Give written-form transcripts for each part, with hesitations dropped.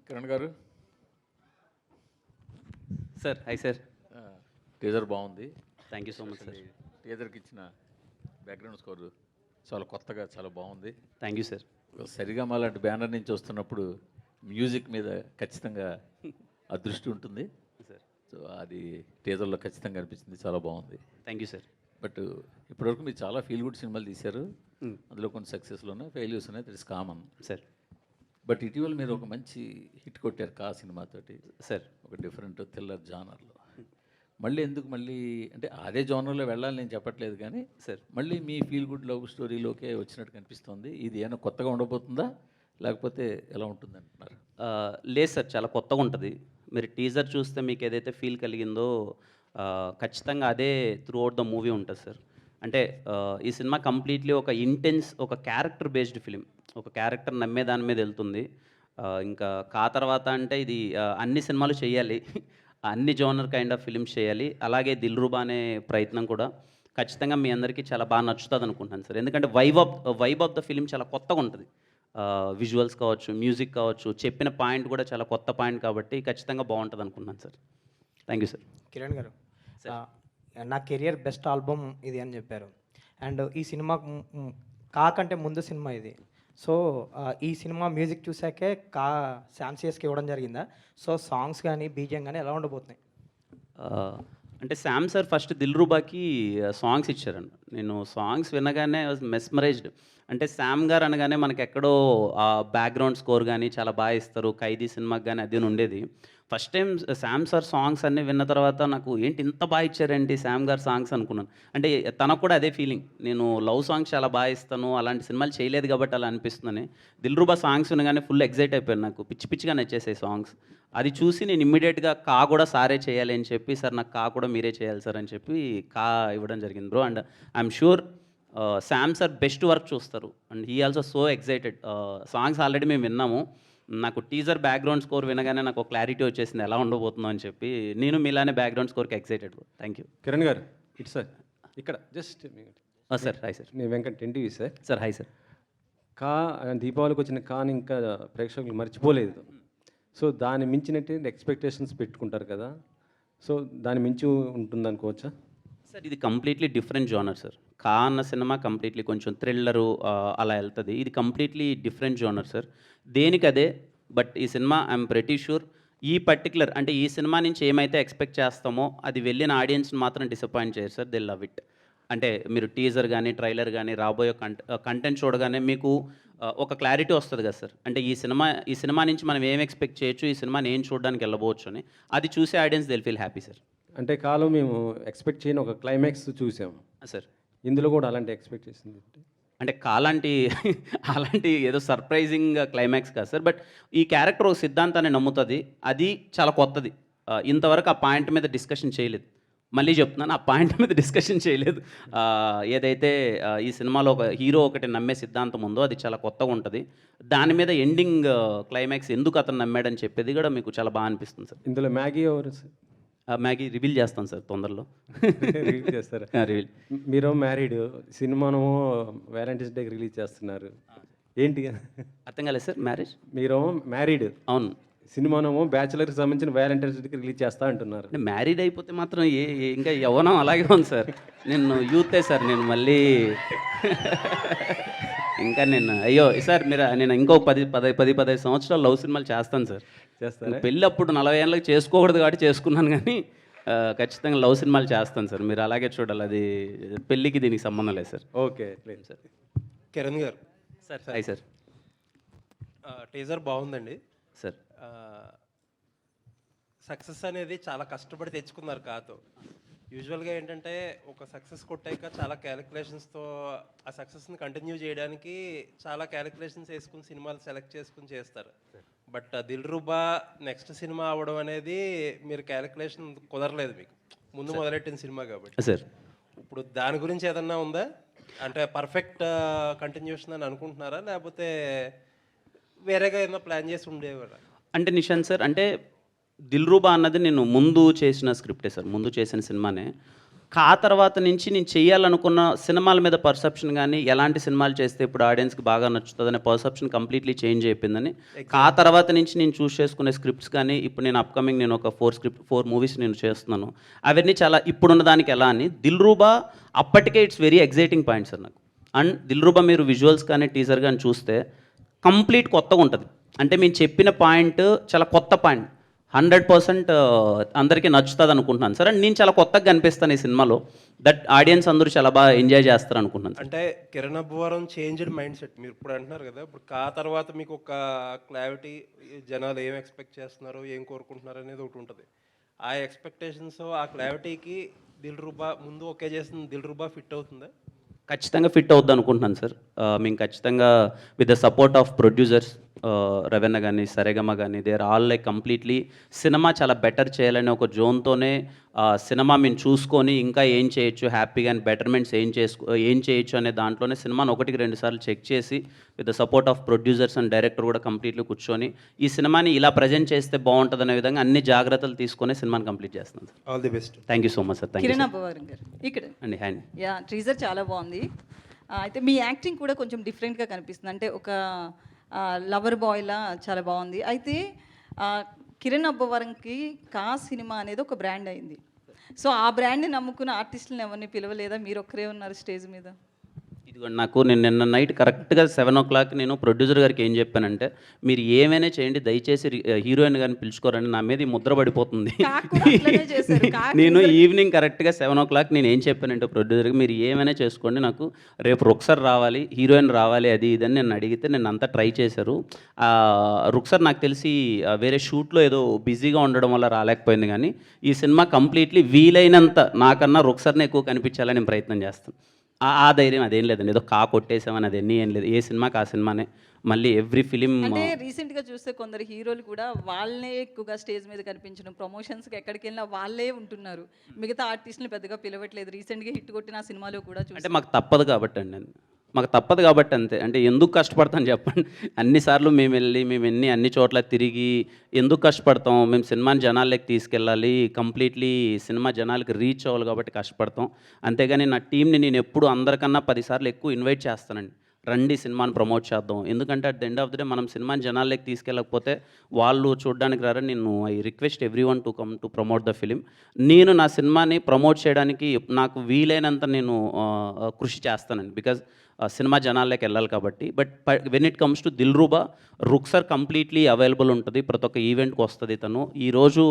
కిరణ్ గారు sir hi sir. Teaser బాగుంది. Thank you so much sir. టీజర్కి ఇచ్చిన బ్యాక్గ్రౌండ్ స్కోర్ చాలా కొత్తగా చాలా బాగుంది. Thank you sir. సరిగమ లాంటి బ్యానర్ నుంచి వస్తున్నప్పుడు మ్యూజిక్ మీద ఖచ్చితంగా అదృష్టి ఉంటుంది సార్. సో అది టీజర్లో ఖచ్చితంగా అనిపించింది, చాలా బాగుంది. Thank you sir. బట్ ఇప్పటివరకు మీరు చాలా ఫీల్ గుడ్ సినిమాలు తీశారు. అందులో కొన్ని సక్సెస్లు ఉన్నాయి, ఫెయిల్యూర్స్ ఉన్నాయి, that is common sir. But ఇటీవల మీరు ఒక మంచి హిట్ కొట్టారు కా సినిమాతోటి సార్. ఒక డిఫరెంట్ థ్రిల్లర్ జానర్లో. మళ్ళీ ఎందుకు మళ్ళీ అంటే అదే జానర్లో వెళ్ళాలి నేను చెప్పట్లేదు, కానీ సార్ మళ్ళీ మీ ఫీల్ గుడ్ లవ్ స్టోరీలోకే వచ్చినట్టు కనిపిస్తుంది. ఇది ఏమైనా కొత్తగా ఉండబోతుందా లేకపోతే ఎలా ఉంటుంది అంటున్నారు? లేదు సార్, చాలా కొత్తగా ఉంటుంది. మీరు టీజర్ చూస్తే మీకు ఏదైతే ఫీల్ కలిగిందో ఖచ్చితంగా అదే త్రూ అవుట్ ద మూవీ ఉంటుంది సార్. అంటే ఈ సినిమా కంప్లీట్లీ ఒక ఇంటెన్స్, ఒక క్యారెక్టర్ బేస్డ్ ఫిలిం, ఒక క్యారెక్టర్ నమ్మే దాని మీద వెళ్తుంది. ఇంకా కా తర్వాత అంటే ఇది అన్ని సినిమాలు చేయాలి, అన్ని జోనర్ కైండ్ ఆఫ్ ఫిలిమ్స్ చేయాలి. అలాగే దిల్రుబా అనే ప్రయత్నం కూడా ఖచ్చితంగా మీ అందరికీ చాలా బాగా నచ్చుతుంది అనుకుంటాను సార్. ఎందుకంటే వైబ్ ఆఫ్ ద ఫిలిం చాలా కొత్తగా ఉంటుంది. విజువల్స్ కావచ్చు, మ్యూజిక్ కావచ్చు, చెప్పిన పాయింట్ కూడా చాలా కొత్త పాయింట్ కాబట్టి ఖచ్చితంగా బాగుంటుంది అనుకుంటున్నాను sir. Thank you sir. Kiran గారు, నా కెరియర్ బెస్ట్ ఆల్బమ్ ఇది అని చెప్పారు. అండ్ ఈ సినిమా కాకంటే ముందు సినిమా ఇది. సో ఈ సినిమా మ్యూజిక్ చూసాకే శామ్సియస్కి ఇవ్వడం జరిగిందా? సో సాంగ్స్ కానీ బీజిఎం కానీ ఎలా ఉండబోతున్నాయి? అంటే శామ్ సార్ ఫస్ట్ దిల్రుబాకి సాంగ్స్ ఇచ్చారండి. నేను సాంగ్స్ వినగానే వాజ్ మెస్మరైజ్డ్. అంటే శామ్ గారు అనగానే మనకి ఎక్కడో బ్యాక్గ్రౌండ్ స్కోర్ కానీ చాలా బాగా ఇస్తారు, ఖైదీ సినిమాకి కానీ అది ఉండేది. First time Sam sir songs అన్నీ విన్న తర్వాత నాకు ఏంటి ఇంత బాగా ఇచ్చారేంటి శామ్ గారు సాంగ్స్ అనుకున్నాను. అంటే తనకు కూడా అదే ఫీలింగ్, నేను లవ్ సాంగ్స్ చాలా బాగా ఇస్తాను, అలాంటి సినిమాలు చేయలేదు కాబట్టి అలా అనిపిస్తుందని. దిల్రుబా సాంగ్స్ వినగానే ఫుల్ ఎగ్జైట్ అయిపోయాను, నాకు పిచ్చి పిచ్చిగా నచ్చేసాయి సాంగ్స్. అది చూసి నేను ఇమ్మీడియట్గా కా కూడా సారే చేయాలి అని చెప్పి, సార్ నాకు కా కూడా మీరే చేయాలి సార్ అని చెప్పి కా ఇవ్వడం జరిగింది bro. And I'm sure Sam sir best work చూస్తారు. And he also so excited. Songs already మేము విన్నాము. నాకు టీజర్ బ్యాక్గ్రౌండ్ స్కోర్ వినగానే నాకు ఒక క్లారిటీ వచ్చేసింది ఎలా ఉండబోతుందో అని చెప్పి. నేను మీలానే బ్యాక్గ్రౌండ్ స్కోర్కి ఎక్సైటెడ్. Thank you. కిరణ్ గారు, ఇట్స్ సార్ ఇక్కడ జస్ట్ సార్ హాయ్ సార్. నేను Venkat NTV sir. Sir hi sir. కా దీపావళికి వచ్చిన కాని ఇంకా ప్రేక్షకులు మర్చిపోలేదు. సో దాన్ని మించినట్టు ఎక్స్పెక్టేషన్స్ పెట్టుకుంటారు కదా, సో దాన్ని మించి ఉంటుంది అనుకోవచ్చా సార్? ఇది కంప్లీట్లీ డిఫరెంట్ జోనర్ సార్. కా అన్న సినిమా కంప్లీట్లీ కొంచెం థ్రిల్లరు అలా వెళ్తుంది. ఇది కంప్లీట్లీ డిఫరెంట్ జోనర్ సార్, దేనికి అదే. బట్ ఈ సినిమా ఐఎమ్ ప్రెటీ షూర్ ఈ పర్టికులర్ అంటే ఈ సినిమా నుంచి ఏమైతే ఎక్స్పెక్ట్ చేస్తామో అది వెళ్ళిన ఆడియన్స్ని మాత్రం డిసప్పాయింట్ చేయరు సార్. They love it. అంటే మీరు టీజర్ కానీ ట్రైలర్ కానీ రాబోయే కంటెంట్ చూడగానే మీకు ఒక క్లారిటీ వస్తుంది కదా సార్. అంటే ఈ సినిమా నుంచి మనం ఏం ఎక్స్పెక్ట్ చేయొచ్చు, ఈ సినిమాని ఏం చూడడానికి వెళ్ళబోవచ్చు అని అది చూసే audience Dil feel happy sir. అంటే కాలం మేము ఎక్స్పెక్ట్ చేయని ఒక క్లైమాక్స్ చూసాము సార్. ఇందులో కూడా అలాంటి ఎక్స్పెక్టేషన్ అంటే అలాంటి ఏదో సర్ప్రైజింగ్ క్లైమాక్స్ కాదు సార్. బట్ ఈ క్యారెక్టర్ ఒక సిద్ధాంతాన్ని నమ్ముతుంది, అది చాలా కొత్తది. ఇంతవరకు ఆ పాయింట్ మీద డిస్కషన్ చేయలేదు. మళ్ళీ చెప్తున్నాను, ఆ పాయింట్ మీద డిస్కషన్ చేయలేదు. ఏదైతే ఈ సినిమాలో ఒక హీరో ఒకటి నమ్మే సిద్ధాంతం ఉందో అది చాలా కొత్తగా ఉంటుంది. దాని మీద ఎండింగ్ క్లైమాక్స్ ఎందుకు అతను నమ్మాడని చెప్పేది కూడా మీకు చాలా బాగా అనిపిస్తుంది సార్. ఇందులో మ్యాగీ ఎవరు సార్? మ్యాగీ రివీల్ చేస్తాను సార్ తొందరలో. రిలీజ్ చేస్తారు. రివీల్. మీరు మ్యారీడ్, సినిమాను వ్యాలంటైన్స్ డేకి రిలీజ్ చేస్తున్నారు, ఏంటి అర్థం కాలేదు సార్? మ్యారేజ్ మీరు మ్యారీడ్, అవును, సినిమానేమో బ్యాచులర్కి సంబంధించిన వ్యాలంటైన్స్ డేకి రిలీజ్ చేస్తా అంటున్నారు. అంటే మ్యారీడ్ అయిపోతే మాత్రం ఇంకా యవ్వనం అలాగే ఉంది సార్. నేను యూతే సార్, నేను మళ్ళీ ఇంకా నేను అయ్యో సార్ నేను ఇంకో 15 సంవత్సరాలు లవ్ సినిమాలు చేస్తాను సార్. చేస్తాను. పెళ్ళి అప్పుడు 40 ఏళ్ళకి చేసుకోకూడదు కాబట్టి చేసుకున్నాను, కానీ ఖచ్చితంగా లవ్ సినిమాలు చేస్తాను సార్. మీరు అలాగే చూడాలి, అది పెళ్ళికి దీనికి సంబంధం లేదు సార్. ఓకే లేదు సార్. కిరణ్ గారు సార్ హాయ్ సార్. టీజర్ బాగుందండి సార్. సక్సెస్ అనేది చాలా కష్టపడి తెచ్చుకున్నారు కాతో. యూజువల్గా ఏంటంటే ఒక సక్సెస్ కొట్టాక చాలా క్యాలిక్యులేషన్స్తో ఆ సక్సెస్ని కంటిన్యూ చేయడానికి చాలా క్యాలిక్యులేషన్స్ వేసుకుని సినిమాలు సెలెక్ట్ చేసుకుని చేస్తారు. బట్ దిల్రుబా నెక్స్ట్ సినిమా అవ్వడం అనేది మీరు క్యాలిక్యులేషన్ కుదరలేదు, మీకు ముందు మొదలెట్టిన సినిమా కాబట్టి సార్. ఇప్పుడు దాని గురించి ఏదన్నా ఉందా? అంటే పర్ఫెక్ట్ కంటిన్యూషన్ అని అనుకుంటున్నారా, లేకపోతే వేరేగా ఏదైనా ప్లాన్ చేసి ఉండేవారా? అంటే నిశాంత్ సార్, అంటే దిల్రుబా అన్నది నేను ముందు చేసిన స్క్రిప్టే సార్, ముందు చేసిన సినిమానే. కా తర్వాత నుంచి నేను చేయాలనుకున్న సినిమాల మీద పర్సెప్షన్ కానీ ఎలాంటి సినిమాలు చేస్తే ఇప్పుడు ఆడియన్స్కి బాగా నచ్చుతుందనే పర్సెప్షన్ కంప్లీట్లీ చేంజ్ అయిపోయిందని కా తర్వాత నుంచి నేను చూస్ చేసుకునే స్క్రిప్ట్స్ కానీ ఇప్పుడు నేను అప్కమింగ్ నేను ఒక 4 మూవీస్ నేను చేస్తున్నాను అవన్నీ చాలా ఇప్పుడున్న దానికి ఎలా అని దిల్రూబా అప్పటికే it's very exciting point sir నాకు. అండ్ దిల్రూబా మీరు విజువల్స్ కానీ టీజర్ కానీ చూస్తే కంప్లీట్ కొత్తగా ఉంటుంది. అంటే మేము చెప్పిన పాయింట్ చాలా కొత్త పాయింట్, 100% అందరికీ నచ్చుతుంది అనుకుంటున్నాను సార్. అండ్ నేను చాలా కొత్తగా కనిపిస్తాను ఈ సినిమాలో, దట్ ఆడియన్స్ అందరూ చాలా బాగా ఎంజాయ్ చేస్తారు అనుకుంటున్నాను. అంటే Kiran Abbavaram changed mind set మీరు ఇప్పుడు అంటున్నారు కదా, ఇప్పుడు కా తర్వాత మీకు ఒక క్లారిటీ, జనాలు ఏం ఎక్స్పెక్ట్ చేస్తున్నారు, ఏం కోరుకుంటున్నారు అనేది ఒకటి ఉంటుంది. ఆ ఎక్స్పెక్టేషన్స్, ఆ క్లారిటీకి దిల్రూబా ముందు ఓకే చేసిన దిల్రూబా ఫిట్ అవుతుందా? ఖచ్చితంగా ఫిట్ అవుద్ది అనుకుంటున్నాను సార్. మేము ఖచ్చితంగా with the support of producers రవెన్న కానీ సరేగమ కానీ they are all like completely cinema చాలా బెటర్ చేయాలనే ఒక జోన్తోనే సినిమా మేము చూసుకొని ఇంకా ఏం చేయొచ్చు హ్యాపీగా అండ్ బెటర్మెంట్స్ ఏం చేయొచ్చు అనే దాంట్లోనే సినిమాను 1-2 సార్లు చెక్ చేసి with the support of producers and director కూడా కంప్లీట్లీ కూర్చొని ఈ సినిమాని ఇలా ప్రజెంట్ చేస్తే బాగుంటుంది అనే విధంగా అన్ని జాగ్రత్తలు తీసుకొని సినిమాని కంప్లీట్ చేస్తున్నాను sir. All the best. Thank you so much sir. Thank you Kiran Abbavaram గారు ఇక్కడ అండి. హ్యాండ్ యా టీజర్ చాలా బాగుంది. అయితే మీ యాక్టింగ్ కూడా కొంచెం డిఫరెంట్గా కనిపిస్తుంది, అంటే ఒక లవర్ బాయ్లా చాలా బాగుంది. అయితే కిరణ్ అబ్బవరంకి కా సినిమా అనేది ఒక బ్రాండ్ అయింది. సో ఆ బ్రాండ్ని నమ్ముకున్న ఆర్టిస్టులను ఎవరిని పిలవలేదా? మీరు ఒక్కరే ఉన్నారు స్టేజ్ మీద. ఇదిగోండి, నాకు నేను నిన్న నైట్ కరెక్ట్గా 7 o'clock నేను ప్రొడ్యూసర్ గారికి ఏం చెప్పానంటే, మీరు ఏమైనా చేయండి దయచేసి హీరోయిన్ గారిని పిలుచుకోరండి, నా మీద ఈ ముద్ర పడిపోతుంది. కాకు కూడా అట్లనే చేశారు. నేను ఈవినింగ్ కరెక్ట్గా 7 o'clock నేను ఏం చెప్పానంటే ప్రొడ్యూసర్కి, మీరు ఏమైనా చేసుకోండి, నాకు రేపు రుక్సర్ రావాలి, హీరోయిన్ రావాలి, అది ఇదని నేను అడిగితే నేను అంతా ట్రై చేశారు. రుక్సర్ నాకు తెలిసి వేరే షూట్లో ఏదో బిజీగా ఉండడం వల్ల రాలేకపోయింది, కానీ ఈ సినిమా కంప్లీట్లీ వీలైనంత నాకన్నా రుక్సర్ని ఎక్కువ కనిపించాలని నేను ప్రయత్నం చేస్తాను. ఆ ధైర్యం అదేం లేదండి, ఏదో కా కొట్టేసామని అదన్నీ ఏం లేదు. ఏ సినిమాకి ఆ సినిమానే, మళ్ళీ ఎవ్రీ ఫిలిం. అంటే రీసెంట్గా చూస్తే కొందరు హీరోలు కూడా వాళ్ళే ఎక్కువగా స్టేజ్ మీద కనిపించడం, ప్రమోషన్స్కి ఎక్కడికి వెళ్ళినా వాళ్ళే ఉంటున్నారు, మిగతా ఆర్టిస్టులు పెద్దగా పిలవట్లేదు. రీసెంట్గా హిట్ కొట్టిన సినిమాలో కూడా అంటే మాకు తప్పదు కాబట్టి అండి, మాకు తప్పదు కాబట్టి అంతే. అంటే ఎందుకు కష్టపడతాం చెప్పండి, అన్నిసార్లు మేము వెళ్ళి అన్ని చోట్ల తిరిగి ఎందుకు కష్టపడతాం? మేము సినిమాని జనాల్లోకి తీసుకెళ్ళాలి, కంప్లీట్లీ సినిమా జనాలకి రీచ్ అవ్వాలి కాబట్టి కష్టపడతాం. అంతేగాని నా టీంని నేను ఎప్పుడు అందరికన్నా 10 సార్లు ఎక్కువ ఇన్వైట్ చేస్తానండి, రండి సినిమాని ప్రమోట్ చేద్దాం. ఎందుకంటే at the end of the day మనం సినిమాని జనాల్లోకి తీసుకెళ్ళకపోతే వాళ్ళు చూడడానికి రారా. నేను I request everyone to come to promote the film. నేను నా సినిమాని ప్రమోట్ చేయడానికి నాకు వీలైనంత నేను కృషి చేస్తానండి, బికాజ్ సినిమా జనాల్లోకి వెళ్ళాలి కాబట్టి. But when it comes to Dilruba, Ruksar completely available ఉంటుంది, ప్రతి ఒక్క ఈవెంట్కి వస్తుంది తను. ఈరోజు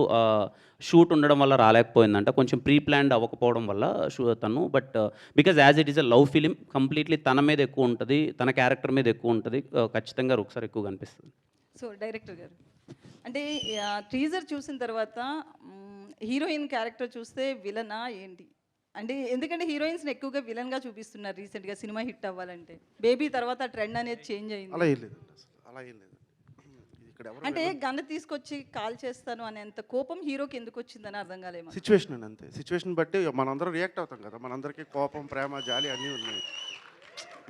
షూట్ ఉండడం వల్ల రాలేకపోయిందంట, కొంచెం ప్రీ ప్లాన్డ్ అవ్వకపోవడం వల్ల తను. But because as it is a love film, completely తన మీద ఎక్కువ ఉంటుంది, తన క్యారెక్టర్ మీద ఎక్కువ ఉంటుంది, ఖచ్చితంగా రుక్సర్ ఎక్కువ కనిపిస్తుంది. సో డైరెక్టర్ గారు, అంటే టీజర్ చూసిన తర్వాత హీరోయిన్ క్యారెక్టర్ చూస్తే విలనా ఏంటి? అంటే ఎందుకంటే హీరోయిన్స్ని ఎక్కువగా విలన్గా చూపిస్తున్నారు రీసెంట్గా సినిమా హిట్ అవ్వాలంటే. బేబీ తర్వాత ట్రెండ్ అనేది చేంజ్ అయింది. అలా ఏం లేదు, అలా ఏం లేదు. ఇక్కడ ఎవరు అంటే గన్ను తీసుకొచ్చి కాల్ చేస్తాను అనేంత కోపం హీరోకి ఎందుకు వచ్చిందని అర్థం కాలేమో. సిచ్యువేషన్ అండి, అంతే. సిచ్యువేషన్ బట్టి మనందరం రియాక్ట్ అవుతాం కదా, మనందరికీ కోపం, ప్రేమ, జాలి అన్నీ ఉన్నాయి.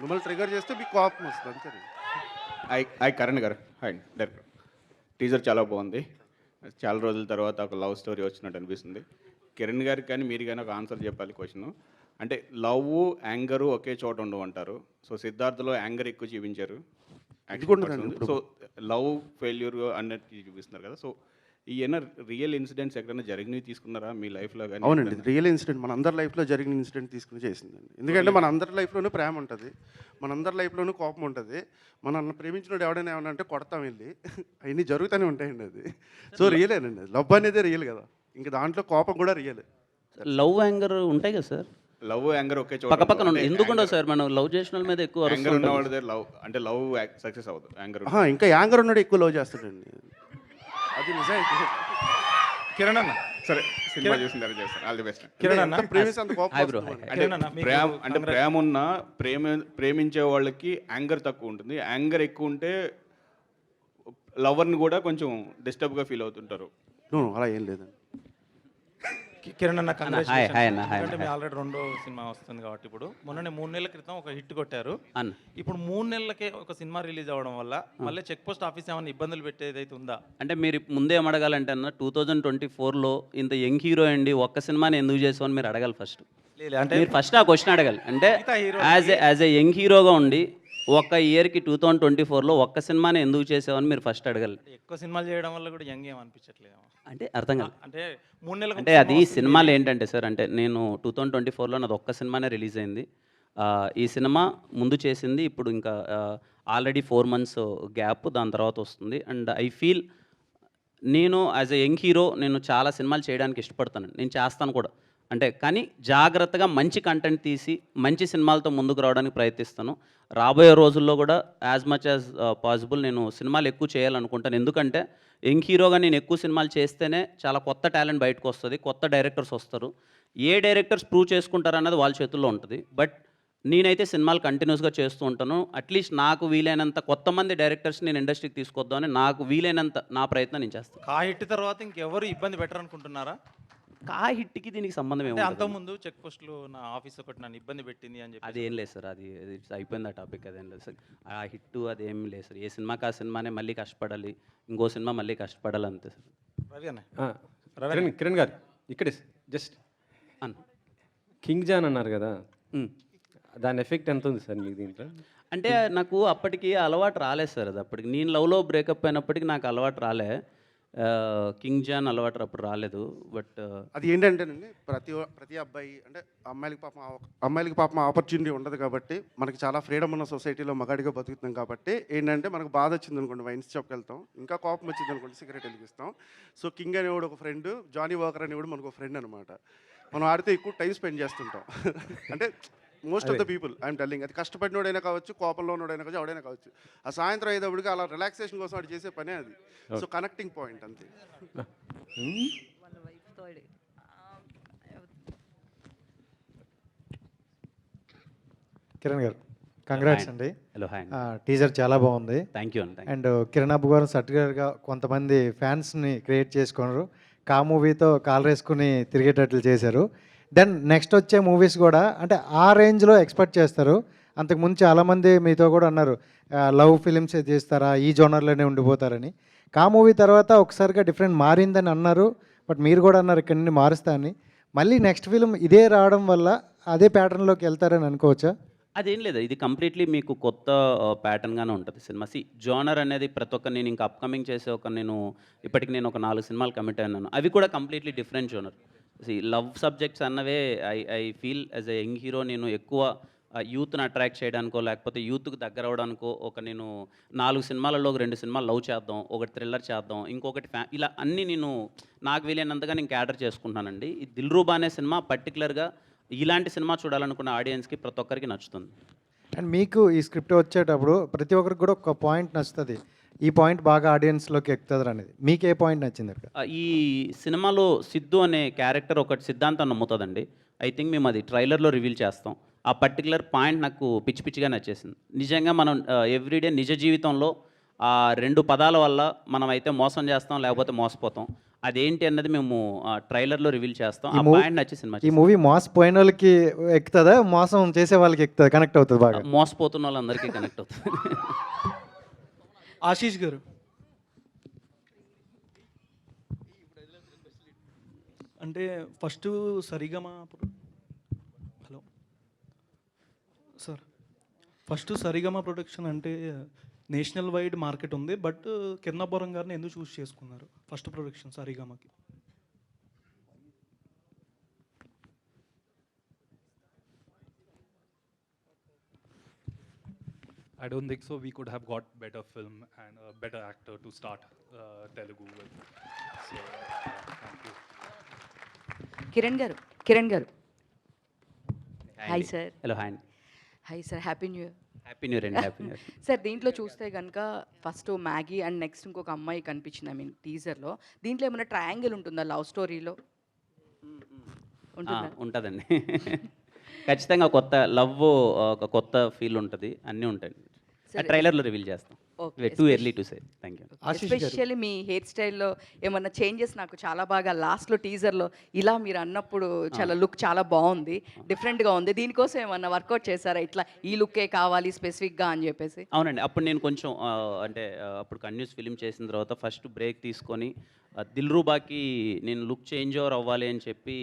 మిమ్మల్ని ట్రిగర్ చేస్తే మీకు కోపం వస్తుంది, అంతే. హాయ్ కరణ్ గారు. Hi director. టీజర్ చాలా బాగుంది, చాలా రోజుల తర్వాత ఒక లవ్ స్టోరీ వచ్చినట్టు అనిపిస్తుంది. కిరణ్ గారికి కానీ మీరు కానీ ఒక ఆన్సర్ చెప్పాలి క్వశ్చన్. అంటే లవ్, యాంగరు ఒకే చోట ఉండవు అంటారు. సో సిద్ధార్థలో యాంగర్ ఎక్కువ చూపించారు, సో లవ్ ఫెయిల్యూర్ అన్నట్టు చూపిస్తున్నారు కదా. సో ఈయన రియల్ ఇన్సిడెంట్స్ ఎక్కడైనా జరిగినవి తీసుకున్నారా మీ లైఫ్లో కానీ? అవునండి, రియల్ ఇన్సిడెంట్ మన అందరి లైఫ్లో జరిగిన ఇన్సిడెంట్ తీసుకుని చేసిందండి. ఎందుకంటే మన అందరి లైఫ్లోనూ ప్రేమ ఉంటుంది, మన అందరి లైఫ్లోనూ కోపం ఉంటుంది. మనల్ని ప్రేమించినోడు ఎవడైనా ఏమన్నా అంటే కొడతాం వెళ్ళి, అవన్నీ జరుగుతూనే ఉంటాయండి. అది సో రియలేనండి, లవ్ అనేది రియల్ కదా, ఇంకా దాంట్లో కోపం కూడా రియల్. లవ్ యాంగర్ ఉంటాయి కదా సార్, లవ్ యాంగర్ ఒకే చోట పక్క పక్కన ఎందుకుండవు సార్? మనం లవ్ చేసిన వాళ్ళ మీద ఎక్కువ యాంగర్ ఉన్న వాళ్ళ దగ్గర లవ్ అంటే లవ్ సక్సెస్ అవ్వదు, యాంగర్ ఇంకా యాంగర్ ఉన్నాడు ఎక్కువ లవ్ చేస్తాడండి, అది నిజం. కిరణ్ అన్న, సరే సినిమా చూసిన తర్వాత చేస్తాను. All the best. కిరణ్ అన్న, ప్రేమిస్తే అంత కోపం హాయ్ బ్రో. వస్తుంది. అంటే ప్రేమ ఉన్న ప్రేమించే వాళ్ళకి యాంగర్ తక్కువ ఉంటుంది, యాంగర్ ఎక్కువ ఉంటే లవర్ని కూడా కొంచెం డిస్టర్బ్గా ఫీల్ అవుతుంటారు. అలా ఏం లేదండి. కిరణ్ అన్న హాయ్ హాయ్ అన్న హాయ్ ఎందుకంటే మీ ఆల్రెడీ రెండో సినిమా వస్తుంది కాబట్టి ఇప్పుడు మొన్ననే 3 నెలల క్రితం ఒక హిట్ కొట్టారు. అన్న. ఇప్పుడు 3 నెలలకే ఒక సినిమా రిలీజ్ అవ్వడం వల్ల మళ్ళీ చెక్ పోస్ట్ ఆఫీస్ ఏమైనా ఇబ్బందులు పెట్టేది అయితే ఉందా? అంటే మీరు ముందే ఏం అడగాలంటే అన్న 2024లో ఇంత యంగ్ హీరో అండి ఒక్క సినిమాని ఎందుకు చేసామని మీరు అడగాలి ఫస్ట్. లేదు అంటే మీరు ఫస్ట్ ఆ క్వశ్చన్ అడగాలి. అంటే మిగతా హీరోలకి- యాజ్ ఏ యంగ్ హీరోగా ఉండి ఒక్క ఇయర్కి 2024లో ఒక్క సినిమాని ఎందుకు చేసావని మీరు ఫస్ట్ అడగాలి. ఎక్కువ సినిమాలు చేయడం వల్ల కూడా యంగ్ ఏం అనిపించట్లేదు. అంటే అర్థం కాదు. అంటే 3 నెలలకు అంటే అది సినిమాలు ఏంటంటే సార్, అంటే నేను 2024లో నాది ఒక్క సినిమానే రిలీజ్ అయింది. ఈ సినిమా ముందు చేసింది ఇప్పుడు ఇంకా ఆల్రెడీ 4 months గ్యాప్, దాని తర్వాత వస్తుంది. అండ్ ఐ ఫీల్ నేను యాజ్ ఎ యంగ్ హీరో నేను చాలా సినిమాలు చేయడానికి ఇష్టపడతాను, నేను చేస్తాను కూడా. అంటే కానీ జాగ్రత్తగా మంచి కంటెంట్ తీసి మంచి సినిమాలతో ముందుకు రావడానికి ప్రయత్నిస్తాను. రాబోయే రోజుల్లో కూడా యాజ్ మచ్ యాజ్ పాసిబుల్ నేను సినిమాలు ఎక్కువ చేయాలనుకుంటాను. ఎందుకంటే యంగ్ హీరోగా నేను ఎక్కువ సినిమాలు చేస్తేనే చాలా కొత్త టాలెంట్ బయటకు వస్తుంది, కొత్త డైరెక్టర్స్ వస్తారు. ఏ డైరెక్టర్స్ ప్రూవ్ చేసుకుంటారన్నది వాళ్ళ చేతుల్లో ఉంటుంది. బట్ నేనైతే సినిమాలు కంటిన్యూస్గా చేస్తూ ఉంటాను. అట్లీస్ట్ నాకు వీలైనంత కొత్త మంది డైరెక్టర్స్ నేను ఇండస్ట్రీకి తీసుకొద్దామని నాకు వీలైనంత నా ప్రయత్నం నేను చేస్తాను. కా హిట్ తర్వాత ఇంకెవరు ఇబ్బంది పెట్టరు అనుకుంటున్నారా? కా హిట్కి దీనికి సంబంధం అంటే ఏమి అంతకుముందు చెక్ పోస్టులు నా ఆఫీస్ ఒకటి నన్ను ఇబ్బంది పెట్టింది అని చెప్పి అది ఏం లేదు సార్, అది అయిపోయింది ఆ టాపిక్. అదేం లేదు సార్, ఆ హిట్ అదేం లేదు సార్. ఏ సినిమాకి ఆ సినిమానే మళ్ళీ కష్టపడాలి, ఇంకో సినిమా మళ్ళీ కష్టపడాలి అంతే సార్. రవి అన్న కిరణ్ గారు ఇక్కడే జస్ట్ అన్న. కింగ్ జాన్ అన్నారు కదా, ఉమ్. దాని ఎఫెక్ట్ ఎంత ఉంది సార్ మీకు దీంట్లో? అంటే నాకు అప్పటికి అలవాటు రాలేదు సార్. అది అప్పటికి నేను లవ్లో బ్రేకప్ అయినప్పటికీ నాకు అలవాటు రాలే. కింగ్ జాన్ అలవాటు అప్పుడు రాలేదు. బట్ అది ఏంటంటేనండి, ప్రతి అబ్బాయి అంటే అమ్మాయిలకి పాపం ఆపర్చునిటీ ఉండదు కాబట్టి, మనకి చాలా ఫ్రీడమ్ ఉన్న సొసైటీలో మగాడిగా బతుకుతున్నాం కాబట్టి ఏంటంటే, మనకు బాధ వచ్చింది అనుకోండి వైన్స్ షాప్కి వెళ్తాం, ఇంకా కోపం వచ్చింది అనుకోండి సిగరెట్ వెలిగిస్తాం. సో కింగ్ అనేవాడు ఒక ఫ్రెండ్, జానీ వాకర్ అనేవాడు మనకు ఒక ఫ్రెండ్ అనమాట. మనం ఆడితే ఎక్కువ టైం స్పెండ్ చేస్తుంటాం. అంటే most of the people I'm telling, అది కష్టపడినోడైనా కావచ్చు, కోపంలో ఉన్నోడైనా కావచ్చు, ఎవడైనా కావచ్చు, ఆ సాయంత్రం అయ్యేటప్పటికి అలా రిలాక్సేషన్ కోసం వాడు చేసే పనే అది. సో కనెక్టింగ్ పాయింట్ అంతే. కిరణ్ గారు కంగ్రాట్స్ అండి. Hello hi. టీజర్ చాలా బాగుంది. థ్యాంక్ యూ అండి. అండ్ కిరణ్ అబ్బు గారు సర్టిఫికేట్గా కొంతమంది ఫ్యాన్స్ని క్రియేట్ చేసుకున్నారు. కా మూవీతో కాల్ వేసుకుని తిరిగేటట్లు చేశారు. దెన్ నెక్స్ట్ వచ్చే మూవీస్ కూడా అంటే ఆ రేంజ్లో ఎక్స్పెక్ట్ చేస్తారు. అంతకుముందు చాలామంది మీతో కూడా అన్నారు లవ్ ఫిలిమ్స్ తీస్తారా, ఈ జోనర్లోనే ఉండిపోతారని. కా మూవీ తర్వాత ఒకసారిగా డిఫరెంట్ మారిందని అన్నారు. బట్ మీరు కూడా అన్నారు ఇక్కడ నుండి మారుస్తా అని. మళ్ళీ నెక్స్ట్ ఫిలిం ఇదే రావడం వల్ల అదే ప్యాటర్న్లోకి వెళ్తారని అనుకోవచ్చా? అదేం లేదు, ఇది కంప్లీట్లీ మీకు కొత్త ప్యాటర్న్గానే ఉంటుంది సినిమా. జోనర్ అనేది ప్రతి ఒక్క నేను ఇంకా అప్కమింగ్ చేసే ఇప్పటికి నేను ఒక 4 సినిమాలు కమిట్ అయినాను. అవి కూడా completely different genre. Love subjects అన్నవే I feel as a young hero నేను ఎక్కువ యూత్ని అట్రాక్ట్ చేయడానికో లేకపోతే యూత్కి దగ్గర అవడానికో నేను 4 సినిమాలలో ఒక 2 సినిమాలు లవ్ చేద్దాం, ఒకటి థ్రిల్లర్ చేద్దాం, ఇంకొకటి ఇలా అన్నీ నేను నాకు వీలైనంతగా నేను క్యాటర్ చేసుకుంటానండి. ఈ దిల్రూబా అనే సినిమా పర్టికులర్గా ఇలాంటి సినిమా చూడాలనుకున్న ఆడియన్స్కి ప్రతి ఒక్కరికి నచ్చుతుంది. అండ్ మీకు ఈ స్క్రిప్ట్ వచ్చేటప్పుడు ప్రతి ఒక్కరికి కూడా ఒక పాయింట్ నచ్చుతుంది, ఈ పాయింట్ బాగా ఆడియన్స్లోకి ఎక్కుతుంది అనేది. మీకు ఏ పాయింట్ నచ్చింది అక్కడ? ఈ సినిమాలో సిద్ధు అనే క్యారెక్టర్ ఒకటి సిద్ధాంతం నమ్ముతుందండి. ఐ థింక్ మేము అది ట్రైలర్లో రివీల్ చేస్తాం. ఆ పర్టికులర్ పాయింట్ నాకు పిచ్చి పిచ్చిగా నచ్చేసింది. నిజంగా మనం ఎవ్రీడే నిజ జీవితంలో ఆ 2 పదాల వల్ల మనం అయితే మోసం చేస్తాం లేకపోతే మోసపోతాం. అదేంటి అన్నది మేము ట్రైలర్లో రివీల్ చేస్తాం. ఆ పాయింట్ నచ్చి సినిమా. ఈ మూవీ మోసపోయిన వాళ్ళకి ఎక్కుతుందా, మోసం చేసే వాళ్ళకి ఎక్కుతుంది, కనెక్ట్ అవుతుంది బాగా? మోసపోతున్న వాళ్ళందరికీ కనెక్ట్ అవుతుంది. ఆశీష్ గారు అంటే first Saregama hello sir first Saregama production అంటే నేషనల్ వైడ్ మార్కెట్ ఉంది. బట్ కిరణాపురం గారిని ఎందుకు చూస్ చేసుకున్నారు ఫస్ట్ ప్రొడక్షన్ సరిగమకి? I don't think so. We could have got better film and a better actor to start Telugu with. So, thank you. Kiran గారు hi sir. Hello hi. Hi sir, happy new year. Happy new year అండి. Happy new year. Sir దీంట్లో చూస్తే కనుక first Maggi and next ఇంకొక అమ్మాయి కనిపించింది. I mean టీజర్లో. దీంట్లో ఏమైనా ట్రయాంగిల్ ఉంటుందా లవ్ స్టోరీలో? ఉంటుందండి. ఖచ్చితంగా కొత్త లవ్, ఒక కొత్త ఫీల్ ఉంటుంది, అన్నీ ఉంటాయి. ట్రైలర్లో రివీల్ చేస్తాం. Too early to say. Thank you. Especially me hair స్టైల్లో ఏమన్నా చేంజెస్ నాకు చాలా బాగా లాస్ట్లో టీజర్లో ఇలా మీరు అన్నప్పుడు చాలా లుక్ చాలా బాగుంది, డిఫరెంట్గా ఉంది. దీనికోసం ఏమన్నా వర్కౌట్ చేశారా, ఇట్లా ఈ లుక్కే కావాలి స్పెసిఫిక్గా అని చెప్పేసి? అవునండి, అప్పుడు నేను కొంచెం అంటే అప్పుడు కన్యూస్ ఫిలిం చేసిన తర్వాత ఫస్ట్ బ్రేక్ తీసుకొని దిల్రూబాకి నేను లుక్ చేంజ్ ఓవర్ అవ్వాలి అని చెప్పి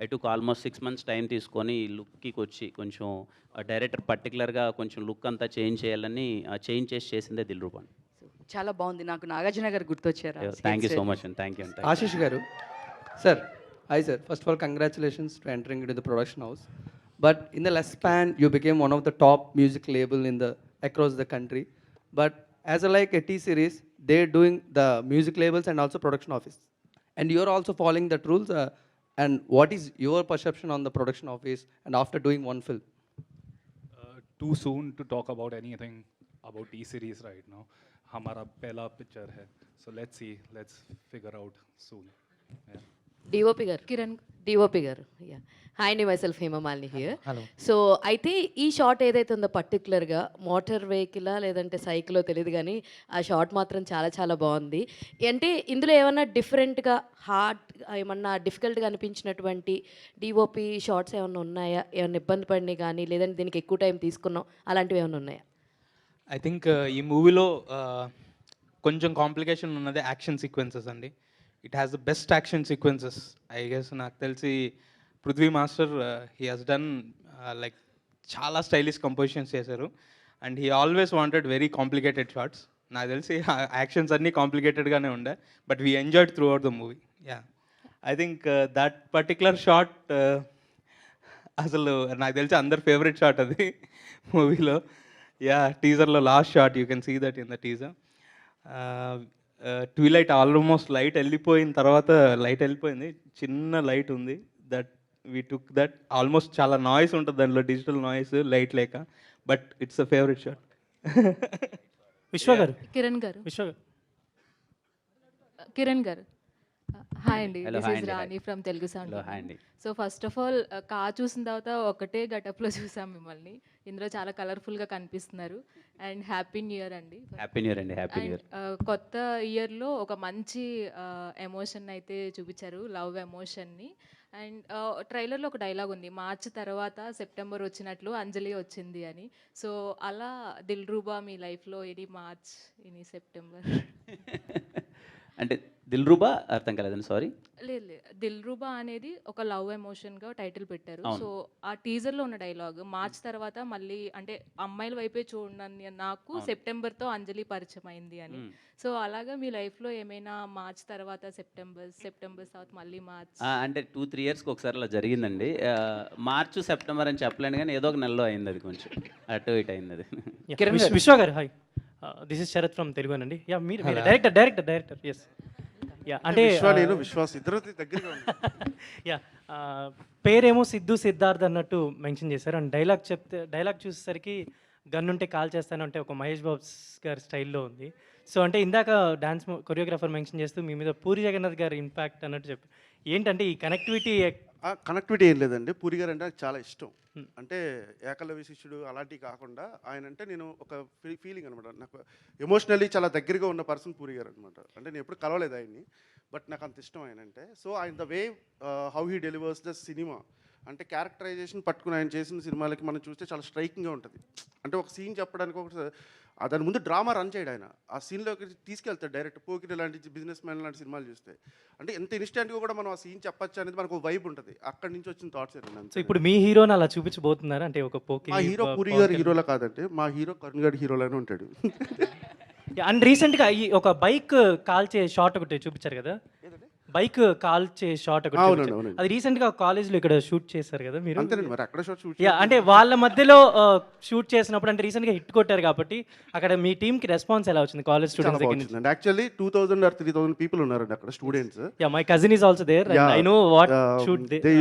I took almost 6 months time తీసుకొని లుక్కి వచ్చి కొంచెం డైరెక్టర్ పర్టికులర్గా కొంచెం లుక్ అంతా చేంజ్ చేయాలని చేంజ్ చేసిందే దిల్రూబా. చాలా బాగుంది. నాకు నాగార్జున గారు గుర్తొచ్చారా? థ్యాంక్ యూ సో మచ్ అండి. Thank you. ఆశీష్ గారు, sir hi sir. First of all congratulations to entering into the production house. But in the less span you became one of the top music label in the across the country. But as a like a T series, they're doing the music labels and also production office, and you're also following that rules. And what is your perception on the production office and after doing one film? Too soon to talk about anything about T-series right now. हमारा पहला picture है, so let's figure out soon. Yeah. DOP గారు, DOP గారు, yeah hi అండి, myself Hema Malini here. So అయితే ఈ shot ఏదైతే ఉందో పర్టికులర్గా మోటార్ వెహికలా లేదంటే సైకిలో తెలియదు కానీ ఆ షాట్ మాత్రం చాలా చాలా బాగుంది. అంటే ఇందులో ఏమన్నా డిఫరెంట్గా హార్డ్ ఏమన్నా డిఫికల్ట్గా అనిపించినటువంటి డిఓపి షార్ట్స్ ఏమన్నా ఉన్నాయా, ఏమన్నా ఇబ్బంది పడినాయి కానీ లేదంటే దీనికి ఎక్కువ టైం తీసుకున్నాం అలాంటివి ఏమైనా ఉన్నాయా? ఐ థింక్ ఈ మూవీలో కొంచెం కాంప్లికేషన్ ఉన్నది యాక్షన్ సీక్వెన్సెస్ అండి. It has the best action sequences I guess. నాకు తెలిసి Prithvi master he has done like చాలా స్టైలిష్ కంపోజిషన్స్ చేశారు. And he always wanted very complicated shots. నాకు తెలిసి యాక్షన్స్ అన్నీ కాంప్లికేటెడ్గానే ఉండే, but we enjoyed throughout the movie. Yeah, I think that particular shot అసలు నాకు తెలిసి అందరి ఫేవరెట్ షాట్ అది మూవీలో. యా, టీజర్లో last shot you can see that in the teaser. Twilight almost light వెళ్ళిపోయిన తర్వాత, లైట్ వెళ్ళిపోయింది, చిన్న లైట్ ఉంది, that we took that. Almost చాలా నాయిస్ ఉంటుంది దాంట్లో, డిజిటల్ నాయిస్, లైట్ లేక, but it's a favourite shot. Vishwa గారు, కిరణ్ గారు, కిరణ్ గారు, హాయ్ అండి, this is Rani from Telugu sound. So first of all చూసిన తర్వాత ఒకటే గటప్లో చూసాం మిమ్మల్ని. ఇందులో చాలా కలర్ఫుల్గా కనిపిస్తున్నారు. అండ్ హ్యాపీ న్యూ ఇయర్ అండి. హ్యాపీ న్యూ ఇయర్ అండి. Happy new year. కొత్త ఇయర్లో ఒక మంచి ఎమోషన్ అయితే చూపించారు, లవ్ ఎమోషన్ని. అండ్ ట్రైలర్లో ఒక డైలాగ్ ఉంది, మార్చ్ తర్వాత సెప్టెంబర్ వచ్చినట్లు అంజలి వచ్చింది అని. సో అలా దిల్రూబా మీ లైఫ్లో ఎనీ మార్చ్ ఎనీ సెప్టెంబర్? అంటే దిల్రూబా అర్థం కాలేదండి, సారీ. లేదు, దిల్రూబా అనేది ఒక లవ్ ఎమోషన్గా టైటిల్ పెట్టారు. సో ఆ టీజర్లో ఉన్న డైలాగ్ మార్చ్ తర్వాత మళ్ళీ అంటే అమ్మాయిల వైపే చూడండి నాకు సెప్టెంబర్తో అంజలి పరిచయం అయింది అని. సో అలాగా మీ లైఫ్లో ఏమైనా మార్చ్ తర్వాత సెప్టెంబర్ తర్వాత మళ్ళీ మార్చ్ అంటే 2-3 yearsకి ఒకసారి అలా జరిగిందండి. మార్చ్ సెప్టెంబర్ అని చెప్పలేను కానీ ఏదో ఒక నెలలో అయింది, అది కొంచెం అటు ఇటు అయింది అది. విశ్వ గారు, hi, this is Sharath from Telugu అండి. యా, మీరు డైరెక్టర్. ఎస్, యా, అంటే విశ్వాస్ ఇద్దరు దగ్గరగా యా, పేరేమో సిద్ధు సిద్ధార్థ్ అన్నట్టు మెన్షన్ చేశారు. అండ్ డైలాగ్ చూసేసరికి గన్ ఉంటే కాల్ చేస్తాను అంటే ఒక మహేష్ బాబు గారి స్టైల్లో ఉంది. సో అంటే ఇందాక డాన్స్ కొరియోగ్రాఫర్ మెన్షన్ చేస్తూ మీ మీద పూరి జగన్నాథ్ గారి ఇంపాక్ట్ అన్నట్టు చెప్పి, ఏంటంటే ఈ కనెక్టివిటీ ఏం లేదండి. పూరి గారు అంటే నాకు చాలా ఇష్టం. అంటే ఏకలవ్య శిష్యుడు అలాంటివి కాకుండా ఆయన అంటే నేను ఒక ఫీలింగ్ అనమాట. నాకు ఎమోషనల్లీ చాలా దగ్గరగా ఉన్న పర్సన్ పూరి గారు అనమాట. అంటే నేను ఎప్పుడు కలవలేదు ఆయన్ని, బట్ నాకు అంత ఇష్టం ఆయన అంటే. సో ఆయన the way how he delivers the cinema, అంటే క్యారెక్టరైజేషన్ పట్టుకుని ఆయన చేసిన సినిమాలకి మనం చూస్తే చాలా స్ట్రైకింగ్గా ఉంటుంది. అంటే ఒక సీన్ చెప్పడానికి ఒక దాని ముందు డ్రామా రన్ చేయడు ఆయన, ఆ సీన్లోకి తీసుకెళ్తాడు డైరెక్ట్. పోకిరి లాంటి బిజినెస్ మ్యాన్ లాంటి సినిమాలు చూస్తే అంటే ఎంత ఇన్స్టెంట్గా కూడా మనం ఆ సీన్ చెప్పచ్చు అనేది మనకు వైబ్ ఉంటుంది. అక్కడి నుంచి వచ్చిన థాట్స్ ఏంటంటే, సో ఇప్పుడు మీ హీరోని అలా చూపించబోతున్నారు అంటే ఒక పోకిరి. మా హీరో పూరి గారు హీరోలా కాదంటే మా హీరో కరుణ్ గారి హీరోలానే ఉంటాడు. అండ్ రీసెంట్గా ఈ ఒక బైక్ కాల్చే షాట్ ఒకటి చూపించారు కదా, బైక్ కాల్చే షాట్ ఒకటి, అది రీసెంట్గా కాలేజ్లో ఇక్కడ షూట్ చేశారు కదా మీరు. మరి అక్కడ షూట్ అంటే వాళ్ళ మధ్యలో షూట్ చేసినప్పుడు అంటే రీసెంట్గా హిట్ కొట్టారు కాబట్టి అక్కడ మీ టీమ్కి రెస్పాన్స్ ఎలా వచ్చింది కాలేజ్ స్టూడెంట్స్ దగ్గర నుంచి? యాక్చువల్లీ 2000 or 3000 పీపుల్ ఉన్నారండి అక్కడ students. Yeah, my cousin is also there. I know what shoot they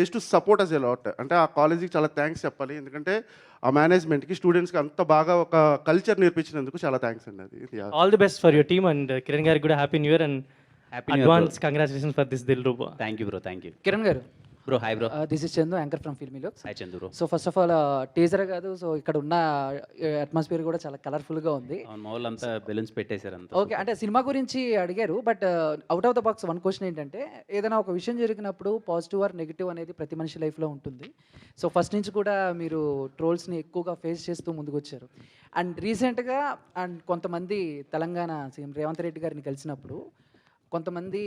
use to support us a lot. అంటే ఆ కాలేజీకి చాలా థ్యాంక్స్ చెప్పాలి, ఎందుకంటే ఆ మేనేజ్మెంట్కి స్టూడెంట్స్కి అంత బాగా ఒక కల్చర్ నేర్పించినందుకు చాలా థ్యాంక్స్ అండి. అది all the best for your team and Kiran గారికి కూడా happy new year and advance congratulations for this Dilruba. Thank you bro, thank you. Kiran గారు, bro hi bro. This is Chandu, anchor from Filmy Looks. Hi Chandu bro. So first of all teaser కాదు, సో ఇక్కడ ఉన్న atmosphere కూడా చాలా కలర్ఫుల్గా ఉంది. మా వాళ్ళంతా బెలూన్స్ పెట్టేశారు అంతా. ఓకే, అంటే సినిమా గురించి అడిగారు, but out of the box one question ఏంటంటే, ఏదైనా ఒక విషయం జరిగినప్పుడు పాజిటివ్ ఆర్ నెగిటివ్ అనేది ప్రతి మనిషి లైఫ్లో ఉంటుంది. సో ఫస్ట్ నుంచి కూడా మీరు ట్రోల్స్ని ఎక్కువగా ఫేస్ చేస్తూ ముందుకు వచ్చారు. అండ్ రీసెంట్గా కొంతమంది తెలంగాణ సీఎం రేవంత్ రెడ్డి గారిని కలిసినప్పుడు కొంతమంది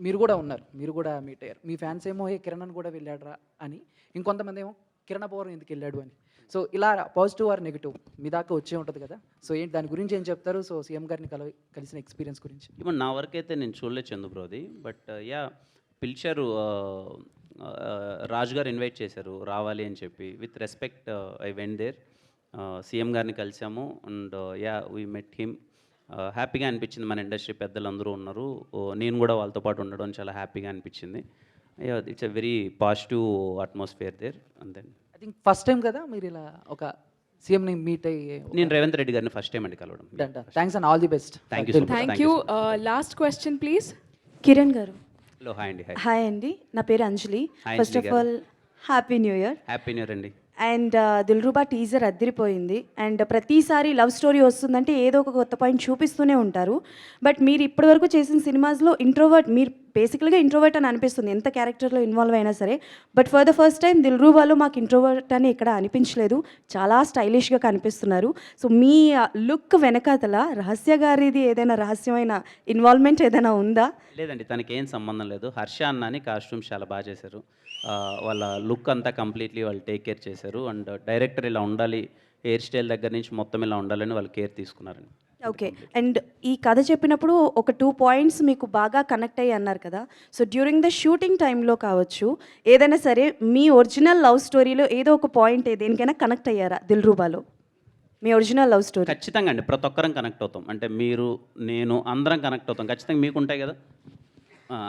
మీరు కూడా ఉన్నారు, మీరు కూడా మీట్ అయ్యారు. మీ ఫ్యాన్స్ ఏమో కిరణ్ అని కూడా వెళ్ళాడరా అని, ఇంకొంతమంది ఏమో కిరణ్ అబ్బవరం ఎందుకు వెళ్ళాడు అని. సో ఇలా పాజిటివ్ ఆర్ నెగిటివ్ మీ దాకా వచ్చే ఉంటుంది కదా, సో ఏంటి దాని గురించి ఏం చెప్తారు? సో సీఎం గారిని కలిసిన ఎక్స్పీరియన్స్ గురించి. ఇప్పుడు నా వరకు అయితే నేను చూడలేదు చందు బ్రోది, బట్ యా పిలిచారు, రాజు గారు ఇన్వైట్ చేశారు రావాలి అని చెప్పి. With respect I went there. CM గారిని కలిసాము and yeah we met him. హ్యాపీగా అనిపించింది, మన ఇండస్ట్రీ పెద్దలు అందరూ ఉన్నారు, నేను కూడా వాళ్ళతో పాటు ఉండడం చాలా హ్యాపీగా అనిపించింది. It's a very positive atmosphere there. అంతే. ఐ థింక్ ఫస్ట్ టైం కదా మీరు ఇలా ఒక సీఎంని మీట్ అయ్యి. నేను రేవంత్ రెడ్డి గారిని ఫస్ట్ టైం అండి కలవడం. Thanks and all the best. Thank you. Thank you. Last question please. Kiran గారు. హలో హాయ్ అండి. హాయ్ అండి, నా పేరు Anjali. First of all happy new year. Happy new year అండి. అండ్ దిల్రుబా టీజర్ అద్దరిపోయింది. అండ్ ప్రతిసారి లవ్ స్టోరీ వస్తుందంటే ఏదో ఒక కొత్త పాయింట్ చూపిస్తూనే ఉంటారు. బట్ మీరు ఇప్పటివరకు చేసిన సినిమాస్లో ఇంట్రోవర్ట్, మీరు బేసికల్గా ఇంట్రోవర్ట్ అని అనిపిస్తుంది ఎంత క్యారెక్టర్లో ఇన్వాల్వ్ అయినా సరే. But for the first time దిల్రుబాలో మాకు ఇంట్రోవర్ట్ అని ఇక్కడ అనిపించలేదు, చాలా స్టైలిష్గా కనిపిస్తున్నారు. సో మీ లుక్ వెనకాతల రహస్య గారిది ఏదైనా రహస్యమైన ఇన్వాల్వ్మెంట్ ఏదైనా ఉందా? లేదండి, తనకి ఏం సంబంధం లేదు. హర్ష అన్నని కాస్ట్యూమ్స్ చాలా బాగా చేశారు. వాళ్ళ లుక్ అంతా కంప్లీట్లీ వాళ్ళు టేక్ కేర్ చేశారు. అండ్ డైరెక్టర్ ఇలా ఉండాలి, హెయిర్ స్టైల్ దగ్గర నుంచి మొత్తం ఇలా ఉండాలని వాళ్ళు కేర్ తీసుకున్నారండి. ఓకే. అండ్ ఈ కథ చెప్పినప్పుడు ఒక 2 పాయింట్స్ మీకు బాగా కనెక్ట్ అయ్యి అన్నారు కదా. సో డ్యూరింగ్ ద షూటింగ్ టైంలో కావచ్చు, ఏదైనా సరే మీ ఒరిజినల్ లవ్ స్టోరీలో ఏదో ఒక పాయింట్ దేనికైనా కనెక్ట్ అయ్యారా దిల్రుబాలో? మీ ఒరిజినల్ లవ్ స్టోరీ. ఖచ్చితంగా అండి, ప్రతి ఒక్కరం కనెక్ట్ అవుతాం. అంటే మీరు, నేను, అందరం కనెక్ట్ అవుతాం. ఖచ్చితంగా మీకు ఉంటాయి కదా,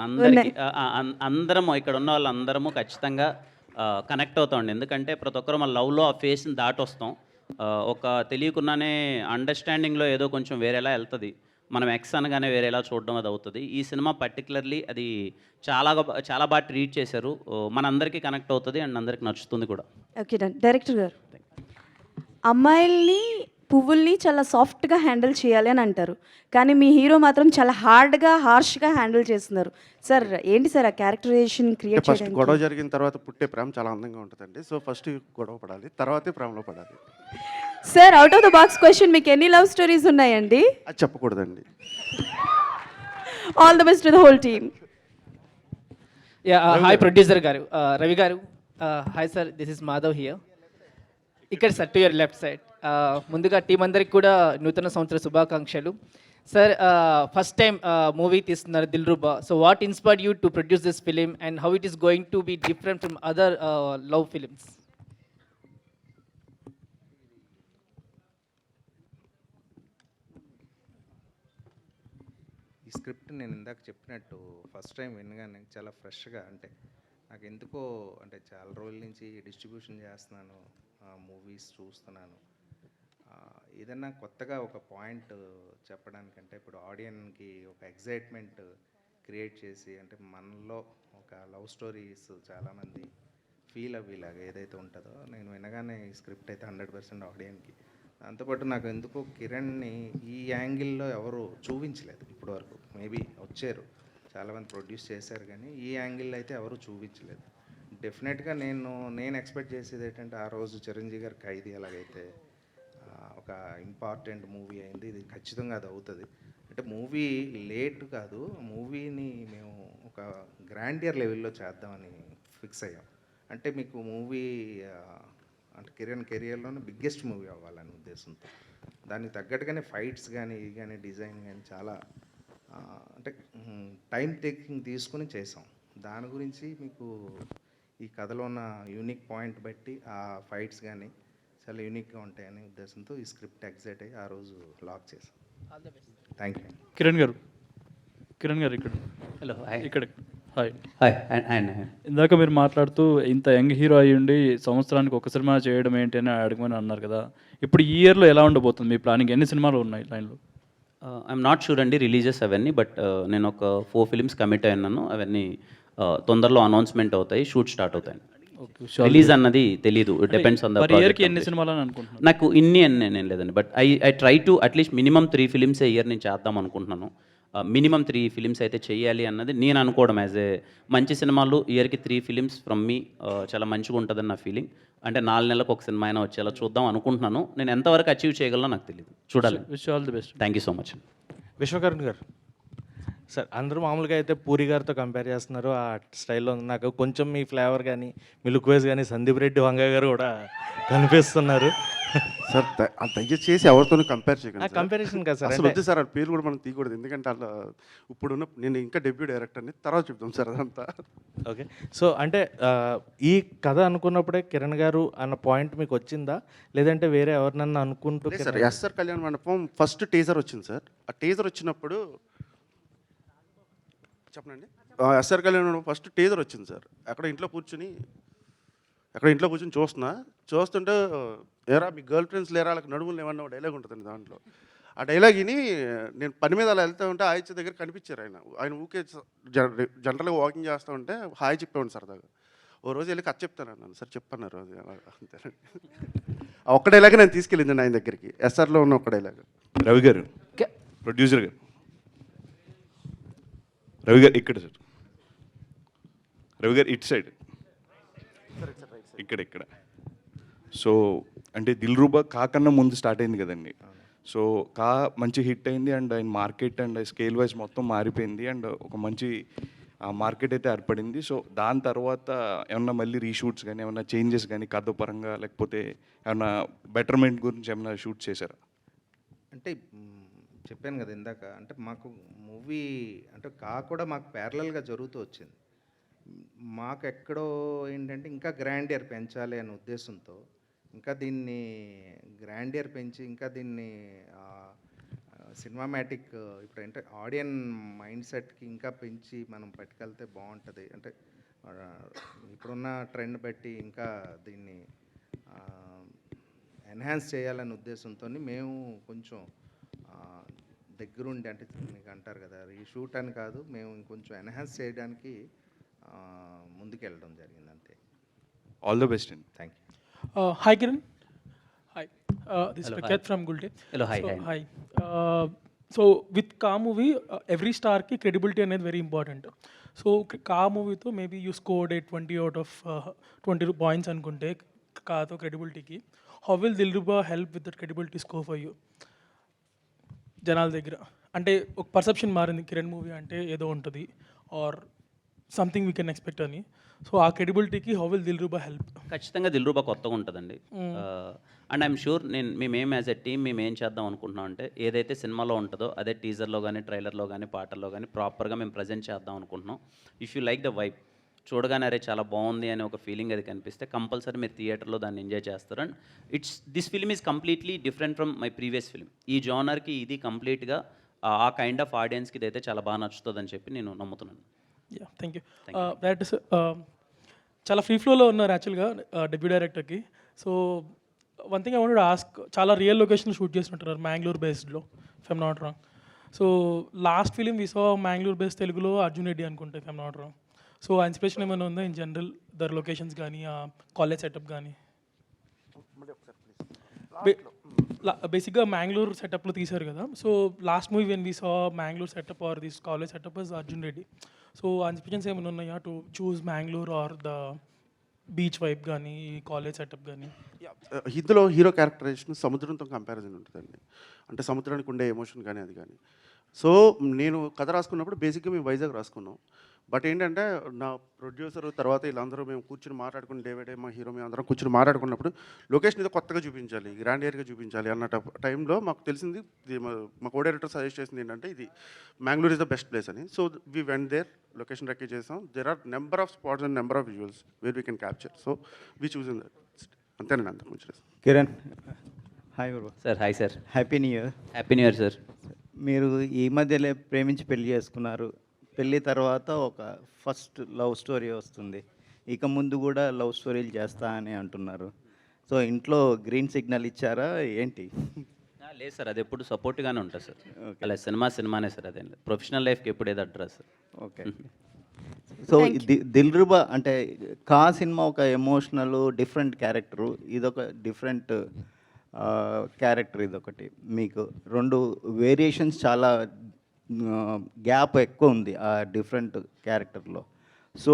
అందరికీ అందరం ఇక్కడ ఉన్న వాళ్ళందరము ఖచ్చితంగా కనెక్ట్ అవుతామండి. ఎందుకంటే ప్రతి ఒక్కరు మన లవ్లో ఆ ఫేస్ని దాటి వస్తాం. ఒక తెలియకుండానే అండర్స్టాండింగ్లో ఏదో కొంచెం వేరేలా వెళ్తుంది. మనం ఎక్స్ అనగానే వేరేలా చూడడం అది అవుతుంది. ఈ సినిమా పర్టికులర్లీ అది చాలా బాగా ట్రీట్ చేశారు. మనందరికీ కనెక్ట్ అవుతుంది అండ్ అందరికి నచ్చుతుంది కూడా. Okay done. డైరెక్టర్ గారు, అమ్మాయిల్ని పువ్వుల్ని చాలా సాఫ్ట్గా హ్యాండిల్ చేయాలి అని అంటారు, కానీ మీ హీరో మాత్రం చాలా హార్డ్గా హార్ష్గా హ్యాండిల్ చేస్తున్నారు. సార్ ఏంటి సార్ ఆ క్యారెక్టరైజేషన్ క్రియేట్ ఫస్ట్ చేయడానికి? గొడవ జరిగిన తర్వాత పుట్టే ప్రేమ చాలా అందంగా ఉంటుందండి. సో ఫస్ట్ గొడవ పడాలి, తర్వాతే ప్రేమలో పడాలి. Sir out of the box question, మీకు ఎన్ని లవ్ స్టోరీస్ ఉన్నాయండి? అది చెప్పకూడదండి. All the best to the whole team. Hi producer గారు, రవి గారు. Hi sir, this is Madhav here. ఇక్కడ sir to your left side. ముందుగా టీం అందరికి కూడా నూతన సంవత్సర శుభాకాంక్షలు. సార్ ఫస్ట్ టైం మూవీ తీస్తున్నారు Dilruba. So what inspired you to produce this film and how it is going to be different from other love films? ఈ script నేను ఇందాక చెప్పినట్టు ఫస్ట్ టైం వినగానే చాలా ఫ్రెష్గా, అంటే నాకు ఎందుకో, అంటే చాలా రోజుల నుంచి డిస్ట్రిబ్యూషన్ చేస్తున్నాను, మూవీస్ చూస్తున్నాను, ఏదన్నా కొత్తగా ఒక పాయింట్ చెప్పడానికంటే ఇప్పుడు ఆడియన్కి ఒక ఎగ్జైట్మెంట్ క్రియేట్ చేసి, అంటే మనలో ఒక లవ్ స్టోరీస్ చాలామంది ఫీల్ అవ్వేలాగా ఏదైతే ఉంటుందో, నేను వినగానే ఈ స్క్రిప్ట్ అయితే 100% ఆడియన్కి. దాంతోపాటు నాకు ఎందుకో కిరణ్ని ఈ యాంగిల్లో ఎవరు చూపించలేదు ఇప్పటివరకు. మేబీ వచ్చారు, చాలామంది ప్రొడ్యూస్ చేశారు, కానీ ఈ యాంగిల్లో అయితే ఎవరు చూపించలేదు. డెఫినెట్గా నేను ఎక్స్పెక్ట్ చేసేది ఏంటంటే, ఆ రోజు చిరంజీవి గారి ఖైదీ ఎలాగైతే ఒక ఇంపార్టెంట్ మూవీ అయింది, ఇది ఖచ్చితంగా అది అవుతుంది. అంటే మూవీ లేట్ కాదు, మూవీని మేము ఒక గ్రాండియర్ లెవెల్లో చేద్దామని ఫిక్స్ అయ్యాం. అంటే మీకు మూవీ అంటే కిరణ్ కెరియర్లోనే బిగ్గెస్ట్ మూవీ అవ్వాలనే ఉద్దేశంతో, దానికి తగ్గట్టుగానే ఫైట్స్ కానీ ఇది కానీ డిజైన్ కానీ చాలా అంటే టైం టేకింగ్ తీసుకుని చేసాం. దాని గురించి మీకు ఈ కథలో ఉన్న యూనిక్ పాయింట్ బట్టి ఆ ఫైట్స్ కానీ చాలా యూనిక్గా ఉంటాయనే ఉద్దేశంతో ఈ స్క్రిప్ట్ ఎగ్జైట్ అయ్యి ఆ రోజు లాక్ చేసాం. Thank you. కిరణ్ గారు ఇక్కడ. హలో. ఇక్కడ. హాయ్. హాయ్. ఇందాక మీరు మాట్లాడుతూ ఇంత యంగ్ హీరో అయ్యి ఉండి సంవత్సరానికి ఒక సినిమా చేయడం ఏంటి అని అడగమని అన్నారు కదా. ఇప్పుడు ఈ ఇయర్లో ఎలా ఉండబోతుంది మీ ప్లానింగ్? ఎన్ని సినిమాలు ఉన్నాయి లైన్లో? ఐఎమ్ నాట్ షూర్ అండి రిలీజెస్ అవన్నీ, బట్ నేను ఒక 4 ఫిలిమ్స్ కమిట్ అయినాను. అవన్నీ తొందరలో అనౌన్స్మెంట్ అవుతాయి, షూట్ స్టార్ట్ అవుతాయి. Okay, రిలీజ్ అన్నది తెలీదు, depends on the per year కి ఎన్ని సినిమాలని అనుకుంటున్నారు? నాకు ఇన్ని అని నేను లేదండి, but I try to at least minimum 3 films year నేను చేద్దాం అనుకుంటున్నాను. మినిమం 3 ఫిలిమ్స్ అయితే చేయాలి అన్నది నేను అనుకోవడం. యాజ్ ఏ మంచి సినిమాలు ఇయర్కి 3 ఫిలిమ్స్ ఫ్రమ్ మీ చాలా మంచిగా ఉంటుందని నా ఫీలింగ్. అంటే 4 నెలలకు ఒక సినిమా అయినా వచ్చేలా చూద్దాం అనుకుంటున్నాను. నేను ఎంతవరకు అచీవ్ చేయగలనో నాకు తెలియదు, చూడాలి. Wish all the best. Thank you so much. Vishwakaran గారు సార్, అందరూ మామూలుగా అయితే పూరి గారితో కంపేర్ చేస్తున్నారు ఆ స్టైల్లో. నాకు కొంచెం మీ ఫ్లేవర్ కానీ మీ లుక్ వైజ్ కానీ సందీప్ రెడ్డి వంగ గారు కూడా కనిపిస్తున్నారు. సార్ దయచేసి ఎవరితోనూ కంపేర్ చేయకండి. కంపారిజన్ కదా సార్, అసలు అంటే వద్దు సార్, ఆ పేరు కూడా మనం తీయకూడదు. ఎందుకంటే అలా ఇప్పుడున్న నేను ఇంకా డెబ్యూ డైరెక్టర్ని, తర్వాత చెప్తాం సార్ అదంతా. ఓకే. సో అంటే ఈ కథ అనుకున్నప్పుడే కిరణ్ గారు అన్న పాయింట్ మీకు వచ్చిందా, లేదంటే వేరే ఎవరినన్నా అనుకుంటూ? సార్ ఎస్ఆర్ కళ్యాణ్ మండపం ఫస్ట్ టీజర్ వచ్చింది సార్. ఆ టీజర్ వచ్చినప్పుడు చెప్పనండి, ఎస్ఆర్ కళ్యాణ్ మండపం ఫస్ట్ టీజర్ వచ్చింది సార్. అక్కడ ఇంట్లో కూర్చుని చూస్తుంటే ఏరా మీ గర్ల్ ఫ్రెండ్స్ లేరా, వాళ్ళకి నడుములు ఏమన్నా ఒక డైలాగ్ ఉంటుందండి దాంట్లో. ఆ డైలాగ్ విని నేను పని మీద అలా వెళ్తూ ఉంటే ఆయిచ్చ దగ్గర కనిపించారు ఆయన ఊకే జనరల్గా వాకింగ్ చేస్తూ ఉంటే హాయ్ చెప్పేవాడు సరదాగా. ఓ రోజు వెళ్ళి కథ చెప్తాను అన్నాను, సార్ చెప్పన్నారు అది అంతే. ఆ ఒక్క డైలాగ్ నేను తీసుకెళ్ళింది ఆయన దగ్గరికి, ఎస్ఆర్లో ఉన్న ఒక్క డైలాగ్. రవి గారు, ప్రొడ్యూసర్ గారు, రవి గారు ఇక్కడ సార్, రవి గారు ఇటు సైడ్, ఇక్కడ. సో అంటే దిల్రూబా కాకన్నా ముందు స్టార్ట్ అయింది కదండి. సో కా మంచి హిట్ అయింది అండ్ ఆయన మార్కెట్ అండ్ స్కేల్ వైజ్ మొత్తం మారిపోయింది అండ్ ఒక మంచి మార్కెట్ అయితే ఏర్పడింది. సో దాని తర్వాత ఏమన్నా మళ్ళీ రీషూట్స్ కానీ ఏమన్నా చేంజెస్ కానీ కథ పరంగా, లేకపోతే ఏమన్నా బెటర్మెంట్ గురించి ఏమన్నా షూట్ చేశారా? అంటే చెప్పాను కదా ఇందాక, అంటే మాకు మూవీ అంటే కూడా మాకు ప్యారలల్గా జరుగుతూ వచ్చింది. మాకు ఎక్కడో ఏంటంటే ఇంకా గ్రాండియర్ పెంచాలి అనే ఉద్దేశంతో, ఇంకా దీన్ని గ్రాండియర్ పెంచి ఇంకా దీన్ని సినిమామాటిక్ ఇప్పుడు అంటే ఆడియన్ మైండ్ సెట్కి ఇంకా పెంచి మనం పట్టుకెళ్తే బాగుంటుంది. అంటే ఇప్పుడున్న ట్రెండ్ బట్టి ఇంకా దీన్ని ఎన్హాన్స్ చేయాలనే ఉద్దేశంతో మేము కొంచెం దగ్గరుండి, అంటే మీకు అంటారు కదా రీషూట్ అని కాదు, మేము ఇంకొంచెం ఎన్హాన్స్ చేయడానికి ముందుకెళ్ళడం జరిగింది అంతే. ఆల్ ద బెస్ట్ అండి. Thank you. Hi Kiran. Hi. This is Hello, Prakyat hi. from Gulde. Hello, hi, So, hi. So with Ka movie, every star ki credibility అనేది very important. So Ka movie తో maybe you scored a 20 out of 20 points అనుకుంటే కాతో credibility. How will Dilruba help with that credibility score for you? జనాల దగ్గర అంటే ఒక perception మారింది, Kiran movie అంటే ఏదో ఉంటుంది or something we can expect అని. సో ఆ క్రెడిబిలిటీకి హౌ విల్ దిల్రూబా హెల్ప్? ఖచ్చితంగా దిల్రూబా కొత్తగా ఉంటుందండి. అండ్ ఐఎమ్ షూర్ మేమేం యాజ్ ఎ టీమ్ మేము ఏం చేద్దాం అనుకుంటున్నాం అంటే ఏదైతే సినిమాలో ఉంటుందో అదే టీజర్లో కానీ ట్రైలర్లో కానీ పాటల్లో కానీ ప్రాపర్గా మేము ప్రజెంట్ చేద్దాం అనుకుంటున్నాం. If you like the vibe, చూడగానే అరే చాలా బాగుంది అనే ఒక ఫీలింగ్ అది కనిపిస్తే కంపల్సరీ మీరు థియేటర్లో దాన్ని ఎంజాయ్ చేస్తారు. And this film is completely different from my previous film. ఈ జోనర్కి ఇది కంప్లీట్గా ఆ కైండ్ ఆఫ్ ఆడియన్స్కి ఇదైతే చాలా బాగా నచ్చుతుందని చెప్పి నేను నమ్ముతున్నాను. Yeah, thank you. That is చాలా ఫ్రీ ఫ్లోలో ఉన్నారు యాక్చువల్గా డెబ్యూ డైరెక్టర్కి. So one thing I wanted to ask, చాలా రియల్ లొకేషన్ షూట్ చేసినట్టున్నారు మ్యాంగ్లూర్ బేస్డ్లో, if I'm not wrong. So last film we saw Mangalore based తెలుగులో అర్జున్ రెడ్డి అనుకుంటా, if I'm not wrong. So ఆ ఇన్స్పిరేషన్ ఏమైనా ఉందా ఇన్ జనరల్ దర్ లొకేషన్స్ కానీ ఆ కాలేజ్ సెటప్ కానీ? బేసిక్గా మ్యాంగ్లూర్ సెటప్లో తీశారు కదా. So last movie when we saw Mangalore setup or this college setup is Arjun Reddy. So ఆ ఇన్స్పిరేషన్స్ ఏమైనా ఉన్నాయా to choose Mangalore or the beach vibe కానీ కాలేజ్ సెటప్ కానీ? ఇందులో హీరో క్యారెక్టరైజేషన్ సముద్రంతో కంపారిజన్ ఉంటుందండి. అంటే సముద్రానికి ఉండే ఎమోషన్ కానీ అది కానీ. సో నేను కథ రాసుకున్నప్పుడు బేసిక్గా మేము వైజాగ్ రాసుకున్నాం. బట్ ఏంటంటే నా ప్రొడ్యూసర్ తర్వాత వీళ్ళందరూ మేము కూర్చుని మాట్లాడుకుని డేవిడ్ మా హీరో మేము అందరం కూర్చుని మాట్లాడుకున్నప్పుడు లొకేషన్ ఏదో కొత్తగా చూపించాలి, గ్రాండ్ ఏరియర్గా చూపించాలి అన్న టైంలో మాకు తెలిసింది, మా కో డైరెక్టర్ సజెస్ట్ చేసింది ఏంటంటే ఇది Mangalore is the best place అని. So we went there, location recce చేసాం. There are number of spots and number of visuals where we can capture. So we choose in that. అంతేనండి, అంత కొంచెం. Kiran, hi bro. Sir hi sir. Happy new year. Happy new year sir. మీరు ఈ మధ్యలో ప్రేమించి పెళ్లి చేసుకున్నారు. పెళ్ళి తర్వాత ఒక ఫస్ట్ లవ్ స్టోరీ వస్తుంది. ఇక ముందు కూడా లవ్ స్టోరీలు చేస్తా అని అంటున్నారు. సో ఇంట్లో గ్రీన్ సిగ్నల్ ఇచ్చారా ఏంటి? లేదు సార్, అది ఎప్పుడు సపోర్ట్గానే ఉంటుంది సార్. అలా సినిమానే సార్, అదే ప్రొఫెషనల్ లైఫ్కి ఎప్పుడు ఏదో అడ్రస్. ఓకే. సో దిల్రుబా అంటే కా సినిమా ఒక ఎమోషనల్ డిఫరెంట్ క్యారెక్టరు, ఇదొక డిఫరెంట్ క్యారెక్టర్. ఇదొకటి మీకు 2 వేరియేషన్స్, చాలా గ్యాప్ ఎక్కువ ఉంది ఆ డిఫరెంట్ క్యారెక్టర్లో. సో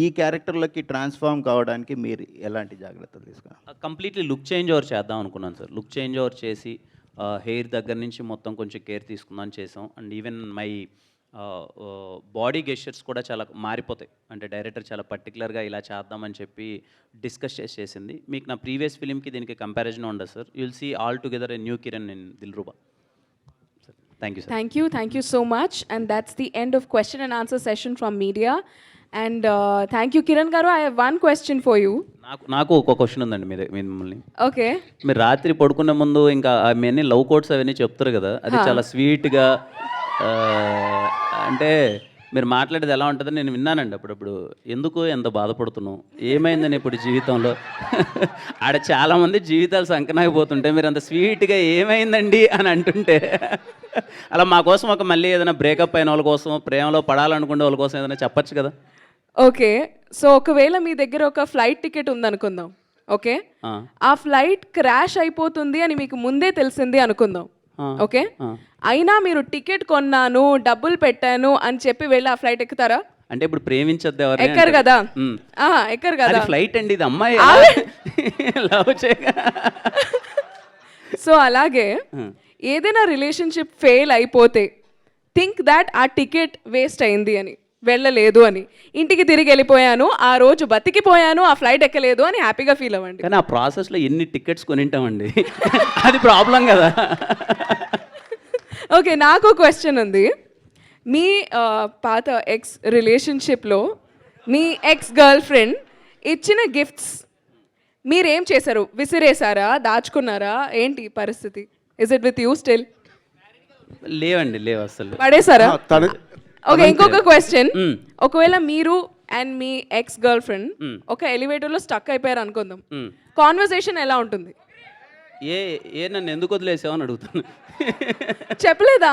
ఈ క్యారెక్టర్లోకి ట్రాన్స్ఫార్మ్ కావడానికి మీరు ఎలాంటి జాగ్రత్తలు తీసుకున్నారు? కంప్లీట్లీ లుక్ చేంజ్ ఓవర్ చేద్దాం అనుకున్నాను సార్. లుక్ చేంజ్ ఓవర్ చేసి హెయిర్ దగ్గర నుంచి మొత్తం కొంచెం కేర్ తీసుకుందాం చేసాం. And even my body gestures కూడా చాలా మారిపోతాయి. అంటే డైరెక్టర్ చాలా పర్టికులర్గా ఇలా చేద్దామని చెప్పి డిస్కస్ చేసింది. మీకు నా ప్రీవియస్ ఫిలింకి దీనికి కంపారిజన్ ఉండదు sir. You will see altogether a new Kiran in Dilruba. Thank you, sir. Thank you so much. And that's the end of question and answer session from media. And thank you, Kiran Garu. I have one question for you. నాకు ఒక question ఉందండి మిమ్మల్ని. Okay. మీరు రాత్రి పడుకునే ముందు ఇంకా అవన్నీ లవ్ కోట్స్ అవన్నీ చెప్తారు కదా, అది చాలా స్వీట్గా, అంటే మీరు మాట్లాడేది ఎలా ఉంటుందని నేను విన్నానండి అప్పుడప్పుడు. ఎందుకు ఎంత బాధపడుతున్నావు, ఏమైందని ఇప్పుడు జీవితంలో? ఆడ చాలామంది జీవితాలు సంకనాగిపోతుంటే మీరు అంత స్వీట్గా ఏమైందండి అని అంటుంటే, అలా మా కోసం ఒక మళ్ళీ ఏదైనా బ్రేకప్ అయిన వాళ్ళ కోసం, ప్రేమలో పడాలనుకునే వాళ్ళ కోసం ఏదైనా చెప్పచ్చు కదా. ఓకే, సో ఒకవేళ మీ దగ్గర ఒక ఫ్లైట్ టికెట్ ఉందనుకుందాం. ఓకే, ఆ ఫ్లైట్ క్రాష్ అయిపోతుంది అని మీకు ముందే తెలిసింది అనుకుందాం. ఓకే, అయినా మీరు టికెట్ కొన్నాను, డబ్బులు పెట్టాను అని చెప్పి వెళ్ళి ఆ ఫ్లైట్ ఎక్కుతారా? అంటే ఇప్పుడు ప్రేమించద్దు ఎవరు ఎక్కరు కదా, ఎక్కరు కదా. ఫ్లైట్ అండి ఇది, అమ్మాయి లవ్ చేయగా. సో అలాగే ఏదైనా రిలేషన్షిప్ ఫెయిల్ అయిపోతే థింక్ దాట్ ఆ టికెట్ వేస్ట్ అయింది అని, వెళ్ళలేదు అని, ఇంటికి తిరిగి వెళ్ళిపోయాను, ఆ రోజు బతికిపోయాను, ఆ ఫ్లైట్ ఎక్కలేదు అని హ్యాపీగా ఫీల్ అవ్వండి. కానీ ఆ ప్రాసెస్లో ఎన్ని టికెట్స్ కొనింటామండి, అది ప్రాబ్లం కదా. ఓకే, నాకు క్వశ్చన్ ఉంది. మీ పాత ఎక్స్ రిలేషన్షిప్లో మీ ఎక్స్ గర్ల్ ఫ్రెండ్ ఇచ్చిన గిఫ్ట్స్ మీరేం చేశారు? విసిరేసారా, దాచుకున్నారా, ఏంటి పరిస్థితి? Is it with you still? లేవండి, లేవు అసలు. పడేసారా? ఓకే, ఇంకొక క్వశ్చన్. ఒకవేళ మీరు and me ex girl friend ఒక ఎలివేటర్లో స్టక్ అయిపోయారు అనుకుందాం, కాన్వర్సేషన్ ఎలా ఉంటుంది? నన్ను ఎందుకు వదిలేసావు అని అడుగుతాను. చెప్పలేదా?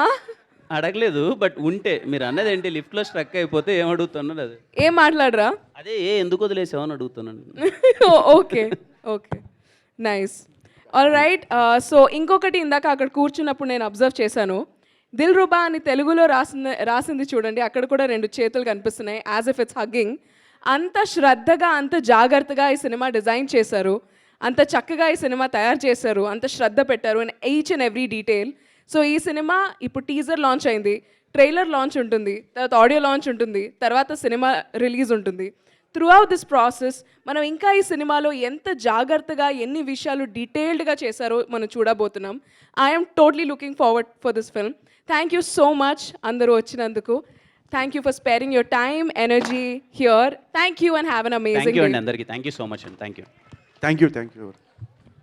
అడగలేదు, బట్ ఉంటే మీరు అన్నది ఏంటి, లిఫ్ట్లో స్ట్రక్ అయిపోతే ఏం అడుగుతున్నాను, అది ఏం మాట్లాడరా? అదే ఎందుకు వదిలేసావు అని అడుగుతున్నాను. Okay okay, nice, all right. So ఇంకొకటి, ఇందాక అక్కడ కూర్చున్నప్పుడు నేను అబ్జర్వ్ చేశాను, దిల్రుబా అని తెలుగులో రాసింది చూడండి, అక్కడ కూడా 2 చేతులు కనిపిస్తున్నాయి, యాజ్ ఇఫ్ ఇట్స్ హగ్గింగ్. అంత శ్రద్ధగా, అంత జాగ్రత్తగా ఈ సినిమా డిజైన్ చేశారు, అంత చక్కగా ఈ సినిమా తయారు చేశారు, అంత శ్రద్ధ పెట్టారు in each and every detail. So ఈ సినిమా ఇప్పుడు టీజర్ లాంచ్ అయింది, ట్రైలర్ లాంచ్ ఉంటుంది, తర్వాత ఆడియో లాంచ్ ఉంటుంది, తర్వాత సినిమా రిలీజ్ ఉంటుంది. త్రూ అవుట్ దిస్ ప్రాసెస్ మనం ఇంకా ఈ సినిమాలో ఎంత జాగ్రత్తగా, ఎన్ని విషయాలు డీటెయిల్డ్గా చేశారో మనం చూడబోతున్నాం. I'm totally looking forward for this film. Thank you so much అందరూ వచ్చినందుకు. Thank you for sparing your time, energy here. Thank you and have an amazing day. అందరికీ థ్యాంక్ యూ సో మచ్ అండి. Thank you. Thank you.